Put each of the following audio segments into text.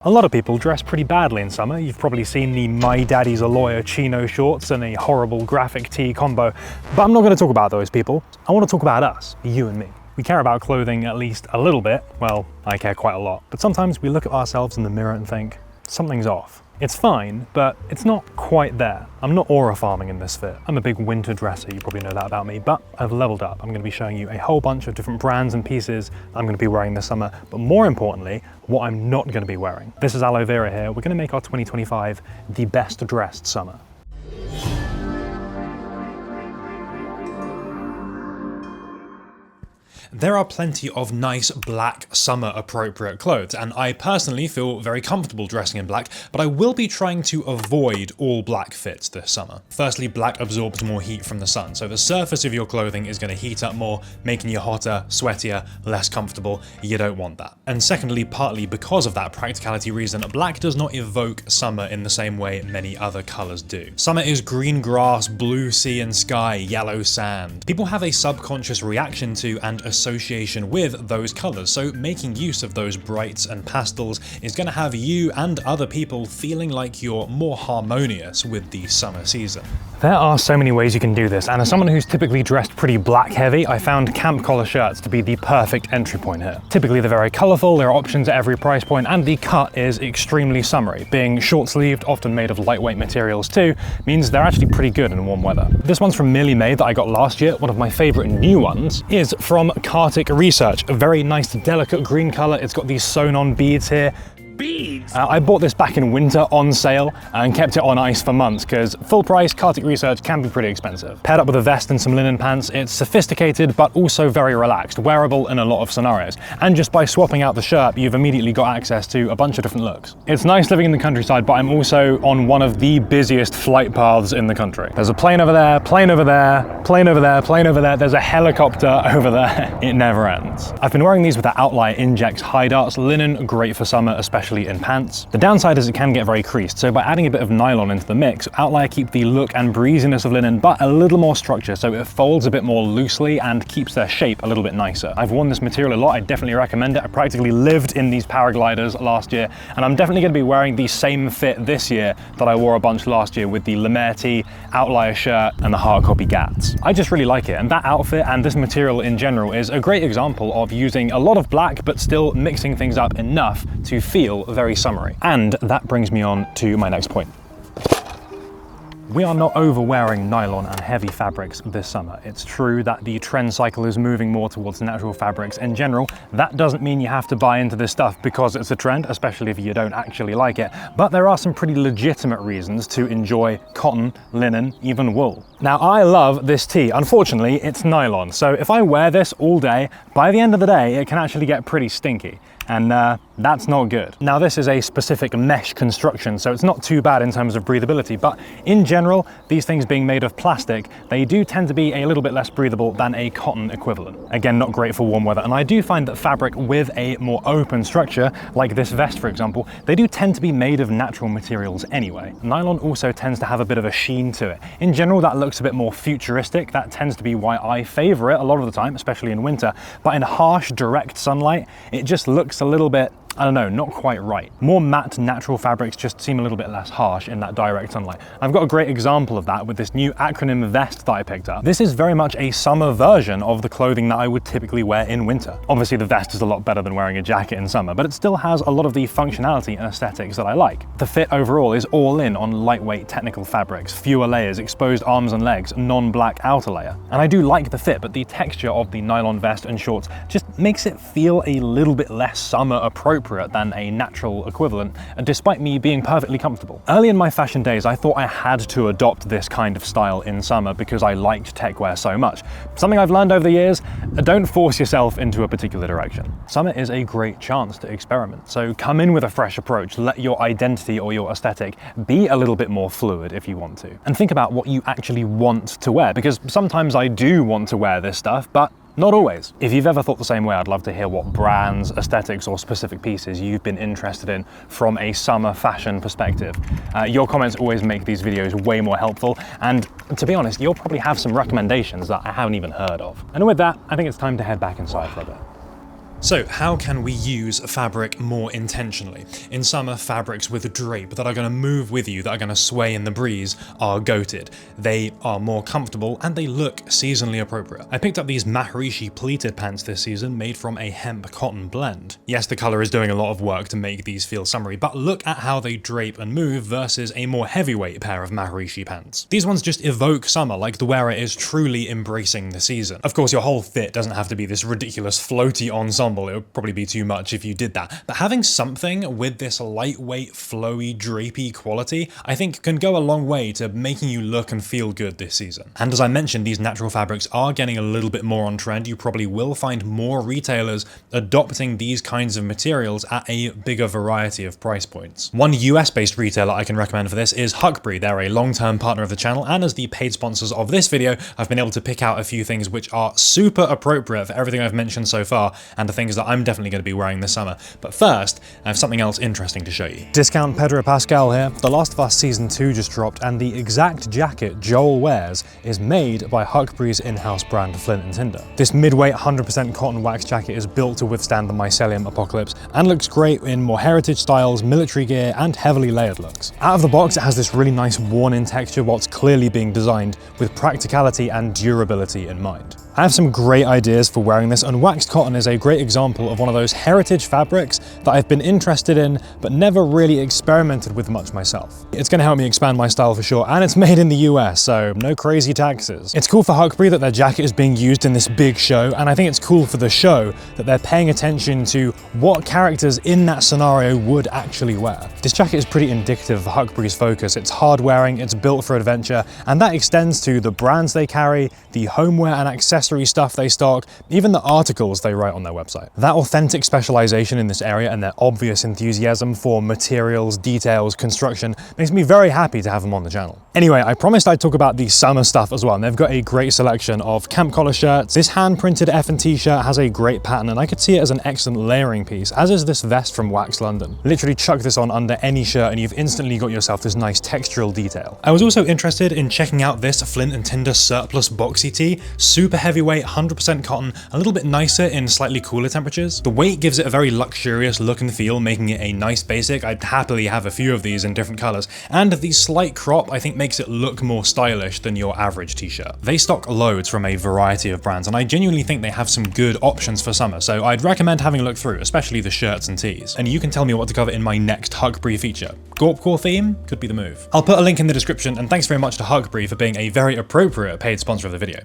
A lot of people dress pretty badly in summer. You've probably seen the My Daddy's a Lawyer chino shorts and a horrible graphic tee combo, but I'm not going to talk about those people. I want to talk about us, you and me. We care about clothing at least a little bit. Well, I care quite a lot. But sometimes we look at ourselves in the mirror and think, something's off. It's fine, but it's not quite there. I'm not aura farming in this fit. I'm a big winter dresser, you probably know that about me, but I've leveled up. I'm gonna be showing you a whole bunch of different brands and pieces I'm gonna be wearing this summer, but more importantly, what I'm not gonna be wearing. This is Aloe Vera here. We're gonna make our 2025 the best dressed summer. There are plenty of nice black summer appropriate clothes, and I personally feel very comfortable dressing in black, but I will be trying to avoid all black fits this summer. Firstly, black absorbs more heat from the sun, so the surface of your clothing is going to heat up more, making you hotter, sweatier, less comfortable. You don't want that. And secondly, partly because of that practicality reason, black does not evoke summer in the same way many other colors do. Summer is green grass, blue sea and sky, yellow sand. People have a subconscious reaction to and association with those colors, so making use of those brights and pastels is going to have you and other people feeling like you're more harmonious with the summer season. There are so many ways you can do this, and as someone who's typically dressed pretty black heavy, I found camp collar shirts to be the perfect entry point here. Typically they're very colourful, there are options at every price point, and the cut is extremely summery. Being short-sleeved, often made of lightweight materials too, means they're actually pretty good in warm weather. This one's from Merely Made that I got last year. One of my favourite new ones is from Curated Research, a very nice delicate green colour. It's got these sewn-on beads here. Beads! I bought this back in winter on sale and kept it on ice for months because full price Curated Research can be pretty expensive. Paired up with a vest and some linen pants, it's sophisticated but also very relaxed, wearable in a lot of scenarios. And just by swapping out the shirt, you've immediately got access to a bunch of different looks. It's nice living in the countryside, but I'm also on one of the busiest flight paths in the country. There's a plane over there, plane over there, plane over there, plane over there, there's a helicopter over there. It never ends. I've been wearing these with the Outlier Injex high darts linen, great for summer, especially in pants. The downside is it can get very creased, so by adding a bit of nylon into the mix, Outlier keep the look and breeziness of linen, but a little more structure, so it folds a bit more loosely and keeps their shape a little bit nicer. I've worn this material a lot, I definitely recommend it. I practically lived in these paragliders last year, and I'm definitely going to be wearing the same fit this year that I wore a bunch last year with the Lemaire tee, Outlier shirt, and the hard copy Gats. I just really like it, and that outfit and this material in general is a great example of using a lot of black, but still mixing things up enough to feel very summery. And that brings me on to my next point. We are not over-wearing nylon and heavy fabrics this summer. It's true that the trend cycle is moving more towards natural fabrics in general. That doesn't mean you have to buy into this stuff because it's a trend, especially if you don't actually like it. But there are some pretty legitimate reasons to enjoy cotton, linen, even wool. Now, I love this tee. Unfortunately, it's nylon. So if I wear this all day, by the end of the day, it can actually get pretty stinky. And that's not good. Now, this is a specific mesh construction, so it's not too bad in terms of breathability, but in general, these things being made of plastic, they do tend to be a little bit less breathable than a cotton equivalent. Again, not great for warm weather, and I do find that fabric with a more open structure, like this vest for example, they do tend to be made of natural materials anyway. Nylon also tends to have a bit of a sheen to it. In general, that looks a bit more futuristic. That tends to be why I favor it a lot of the time, especially in winter, but in harsh, direct sunlight, it just looks a little bit, I don't know, not quite right. More matte natural fabrics just seem a little bit less harsh in that direct sunlight. I've got a great example of that with this new acronym vest that I picked up. This is very much a summer version of the clothing that I would typically wear in winter. Obviously the vest is a lot better than wearing a jacket in summer, but it still has a lot of the functionality and aesthetics that I like. The fit overall is all in on lightweight technical fabrics, fewer layers, exposed arms and legs, non-black outer layer. And I do like the fit, but the texture of the nylon vest and shorts just makes it feel a little bit less summer appropriate than a natural equivalent, despite me being perfectly comfortable. Early in my fashion days, I thought I had to adopt this kind of style in summer because I liked techwear so much. Something I've learned over the years, don't force yourself into a particular direction. Summer is a great chance to experiment, so come in with a fresh approach, let your identity or your aesthetic be a little bit more fluid if you want to. And think about what you actually want to wear, because sometimes I do want to wear this stuff, but not always. If you've ever thought the same way, I'd love to hear what brands, aesthetics, or specific pieces you've been interested in from a summer fashion perspective. Your comments always make these videos way more helpful, and to be honest, you'll probably have some recommendations that I haven't even heard of. And with that, I think it's time to head back inside for a bit. So how can we use fabric more intentionally? In summer, fabrics with drape that are going to move with you, that are going to sway in the breeze, are goated. They are more comfortable and they look seasonally appropriate. I picked up these Maharishi pleated pants this season made from a hemp cotton blend. Yes, the color is doing a lot of work to make these feel summery, but look at how they drape and move versus a more heavyweight pair of Maharishi pants. These ones just evoke summer, like the wearer is truly embracing the season. Of course, your whole fit doesn't have to be this ridiculous floaty ensemble. It would probably be too much if you did that. But having something with this lightweight, flowy, drapey quality, I think can go a long way to making you look and feel good this season. And as I mentioned, these natural fabrics are getting a little bit more on trend. You probably will find more retailers adopting these kinds of materials at a bigger variety of price points. One US-based retailer I can recommend for this is Huckberry. They're a long-term partner of the channel, and as the paid sponsors of this video, I've been able to pick out a few things which are super appropriate for everything I've mentioned so far, and the things that I'm definitely going to be wearing this summer. But first, I have something else interesting to show you. Discount Pedro Pascal here. The Last of Us Season 2 just dropped, and the exact jacket Joel wears is made by Huckberry's in-house brand Flint & Tinder. This mid-weight 100% cotton wax jacket is built to withstand the mycelium apocalypse and looks great in more heritage styles, military gear, and heavily layered looks. Out of the box, it has this really nice worn-in texture whilst clearly being designed with practicality and durability in mind. I have some great ideas for wearing this, and waxed cotton is a great example of one of those heritage fabrics that I've been interested in but never really experimented with much myself. It's going to help me expand my style for sure, and it's made in the US, so no crazy taxes. It's cool for Huckberry that their jacket is being used in this big show, and I think it's cool for the show that they're paying attention to what characters in that scenario would actually wear. This jacket is pretty indicative of Huckberry's focus. It's hard wearing, it's built for adventure, and that extends to the brands they carry, the homeware and accessory stuff they stock, even the articles they write on their website. That authentic specialization in this area and their obvious enthusiasm for materials, details, construction makes me very happy to have them on the channel. Anyway, I promised I'd talk about the summer stuff as well, and they've got a great selection of camp collar shirts. This hand-printed F&T shirt has a great pattern, and I could see it as an excellent layering piece, as is this vest from Wax London. Literally chuck this on under any shirt and you've instantly got yourself this nice textural detail. I was also interested in checking out this Flint & Tinder surplus boxy tee, super heavyweight, 100% cotton, a little bit nicer in slightly cooler temperatures. The weight gives it a very luxurious look and feel, making it a nice basic. I'd happily have a few of these in different colors, and the slight crop I think makes it look more stylish than your average t-shirt. They stock loads from a variety of brands, and I genuinely think they have some good options for summer, so I'd recommend having a look through, especially the shirts and tees. And you can tell me what to cover in my next Huckberry feature. Gorpcore theme could be the move. I'll put a link in the description, and thanks very much to Huckberry for being a very appropriate paid sponsor of the video.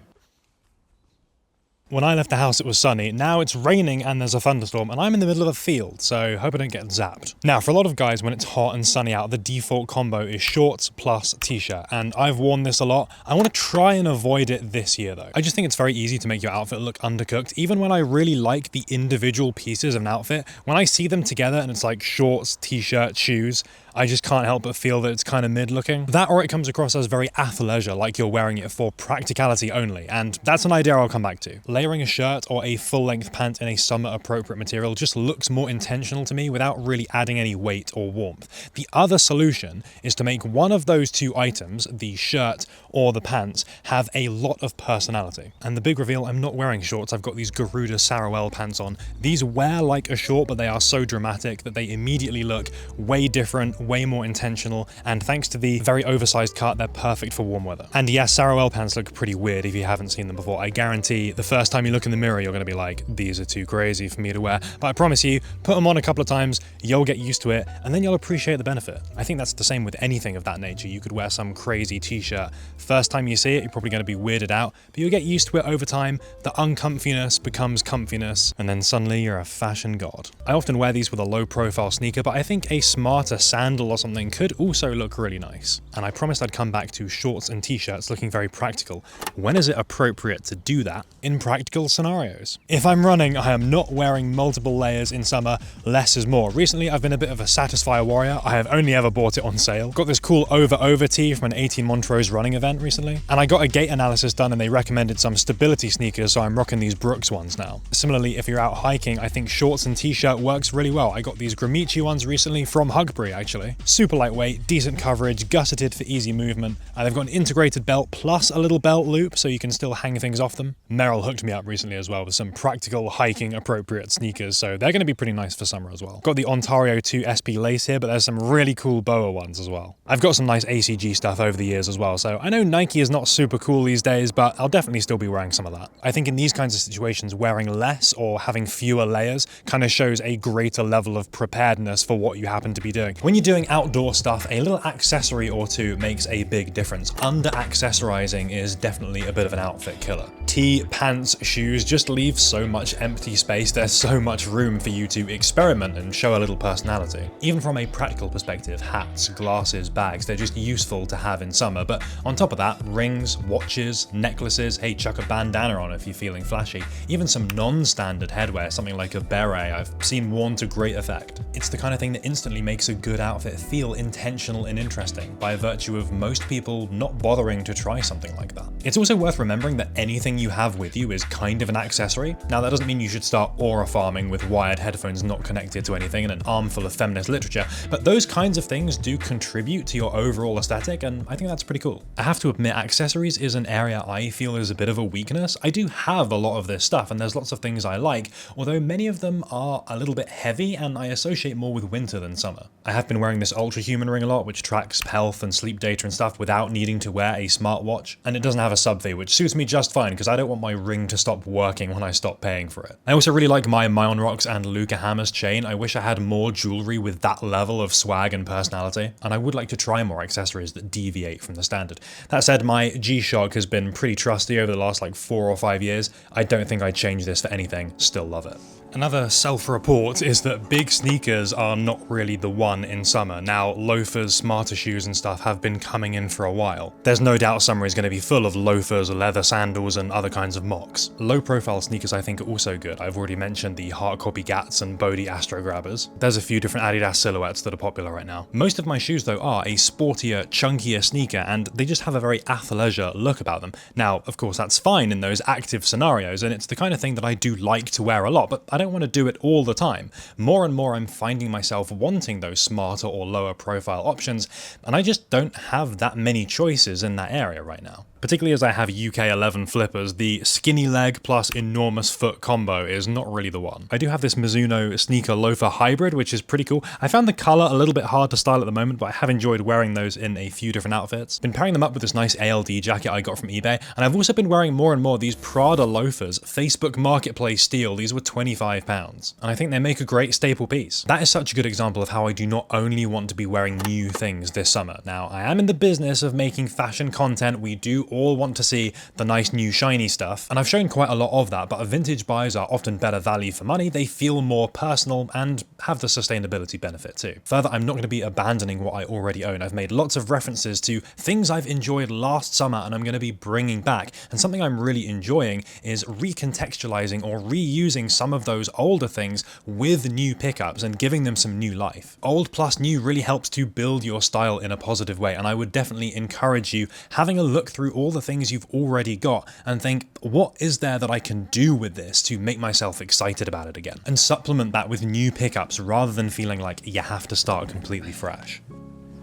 When I left the house it was sunny, now it's raining and there's a thunderstorm, and I'm in the middle of a field, so hope I don't get zapped. Now, for a lot of guys, when it's hot and sunny out, the default combo is shorts plus t-shirt, and I've worn this a lot. I want to try and avoid it this year though. I just think it's very easy to make your outfit look undercooked, even when I really like the individual pieces of an outfit. When I see them together and it's like shorts, t-shirt, shoes, I just can't help but feel that it's kind of mid-looking. That, or it comes across as very athleisure, like you're wearing it for practicality only, and that's an idea I'll come back to. Layering a shirt or a full-length pant in a summer-appropriate material just looks more intentional to me without really adding any weight or warmth. The other solution is to make one of those two items, the shirt or the pants, have a lot of personality. And the big reveal, I'm not wearing shorts, I've got these Garuda Sarawel pants on. These wear like a short, but they are so dramatic that they immediately look way different, way more intentional, and thanks to the very oversized cut, they're perfect for warm weather. And yes, Sarawel pants look pretty weird if you haven't seen them before. I guarantee the first time you look in the mirror, you're going to be like, these are too crazy for me to wear. But I promise you, put them on a couple of times, you'll get used to it, and then you'll appreciate the benefit. I think that's the same with anything of that nature. You could wear some crazy t-shirt. First time you see it, you're probably going to be weirded out, but you'll get used to it over time. The uncomfiness becomes comfiness, and then suddenly you're a fashion god. I often wear these with a low profile sneaker, but I think a smarter sandal or something could also look really nice. And I promised I'd come back to shorts and t-shirts looking very practical. When is it appropriate to do that in practical scenarios? If I'm running, I am not wearing multiple layers in summer. Less is more. Recently, I've been a bit of a Satisfyer warrior. I have only ever bought it on sale. Got this cool over tee from an 18 Montrose running event recently, and I got a gait analysis done and they recommended some stability sneakers, so I'm rocking these Brooks ones now. Similarly, if you're out hiking, I think shorts and t-shirt works really well. I got these Gramici ones recently from Huckberry actually. actually. Super lightweight, decent coverage, gusseted for easy movement, and they've got an integrated belt plus a little belt loop so you can still hang things off them. Merrill hooked me up recently as well with some practical hiking appropriate sneakers, so they're going to be pretty nice for summer as well. Got the Ontario 2 SP lace here, but there's some really cool BOA ones as well. I've got some nice ACG stuff over the years as well, so I know Nike is not super cool these days, but I'll definitely still be wearing some of that. I think in these kinds of situations, wearing less or having fewer layers kind of shows a greater level of preparedness for what you happen to be doing. When you're doing outdoor stuff, a little accessory or two makes a big difference. Under-accessorizing is definitely a bit of an outfit killer. Tee, pants, shoes just leave so much empty space. There's so much room for you to experiment and show a little personality. Even from a practical perspective, hats, glasses, bags, they're just useful to have in summer. But on top of that, rings, watches, necklaces, hey, chuck a bandana on if you're feeling flashy. Even some non-standard headwear, something like a beret, I've seen worn to great effect. It's the kind of thing that instantly makes a good outfit feel intentional and interesting by virtue of most people not bothering to try something like that. It's also worth remembering that anything you have with you is kind of an accessory. Now that doesn't mean you should start aura farming with wired headphones not connected to anything and an armful of feminist literature, but those kinds of things do contribute to your overall aesthetic, and I think that's pretty cool. I have to admit, accessories is an area I feel is a bit of a weakness. I do have a lot of this stuff and there's lots of things I like, although many of them are a little bit heavy and I associate more with winter than summer. I have been wearing this Ultra Human ring a lot, which tracks health and sleep data and stuff without needing to wear a smartwatch, and it doesn't have a sub-V, which suits me just fine because I don't want my ring to stop working when I stop paying for it. I also really like my Mayon Rocks and Luca Hammers chain. I wish I had more jewelry with that level of swag and personality, and I would like to try more accessories that deviate from the standard. That said, my G-Shock has been pretty trusty over the last like 4 or 5 years. I don't think I'd change this for anything, still love it. Another self-report is that big sneakers are not really the one in summer. Now, loafers, smarter shoes and stuff have been coming in for a while. There's no doubt summer is going to be full of loafers, leather sandals and other kinds of mocks. Low-profile sneakers I think are also good. I've already mentioned the Hard Copy Gats and Bodhi Astro Grabbers. There's a few different Adidas silhouettes that are popular right now. Most of my shoes though are a sportier, chunkier sneaker, and they just have a very athleisure look about them. Now, of course, that's fine in those active scenarios, and it's the kind of thing that I do like to wear a lot, but I don't want to do it all the time. More and more I'm finding myself wanting those smarter or lower profile options, and I just don't have that many choices in that area right now. Particularly as I have UK 11 flippers, the skinny leg plus enormous foot combo is not really the one. I do have this Mizuno sneaker loafer hybrid, which is pretty cool. I found the color a little bit hard to style at the moment, but I have enjoyed wearing those in a few different outfits. Been pairing them up with this nice ALD jacket I got from eBay, and I've also been wearing more and more these Prada loafers, Facebook Marketplace steal. These were £25, and I think they make a great staple piece. That is such a good example of how I do not only want to be wearing new things this summer. Now, I am in the business of making fashion content. We do all want to see the nice new shiny stuff, and I've shown quite a lot of that, but vintage buys are often better value for money. They feel more personal and have the sustainability benefit too. Further, I'm not going to be abandoning what I already own. I've made lots of references to things I've enjoyed last summer and I'm going to be bringing back, and something I'm really enjoying is recontextualizing or reusing some of those older things with new pickups and giving them some new life. Old plus new really helps to build your style in a positive way, and I would definitely encourage you having a look through all the things you've already got and think, what is there that I can do with this to make myself excited about it again? And supplement that with new pickups rather than feeling like you have to start completely fresh.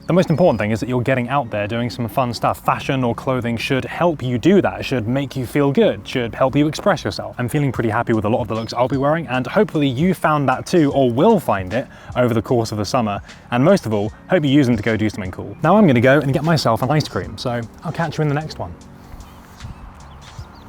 The most important thing is that you're getting out there doing some fun stuff. Fashion or clothing should help you do that, should make you feel good, should help you express yourself. I'm feeling pretty happy with a lot of the looks I'll be wearing, and hopefully you found that too, or will find it over the course of the summer. And most of all, hope you use them to go do something cool. Now I'm gonna go and get myself an ice cream, so I'll catch you in the next one.